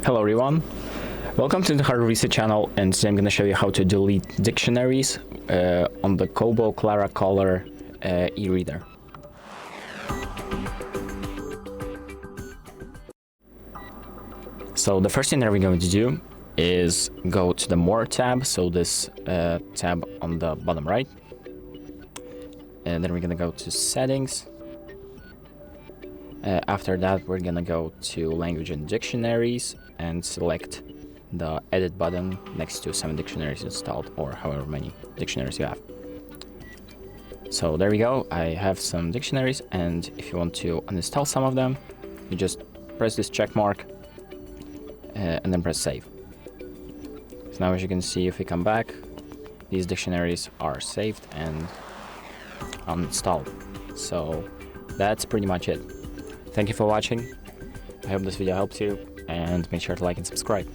Hello everyone, welcome to the HardReset channel, and today I'm going to show you how to delete dictionaries on the KOBO Clara Colour e-reader. So the first thing that we're going to do is go to the More tab, so this tab on the bottom right, and then we're going to go to Settings. After that, we're gonna go to Language and Dictionaries and select the Edit button next to some dictionaries installed, or however many dictionaries you have. So there we go, I have some dictionaries, and if you want to uninstall some of them, you just press this check mark and then press Save. So now, as you can see, if we come back, these dictionaries are saved and uninstalled. So that's pretty much it. Thank you for watching. I hope this video helps you, and make sure to like and subscribe.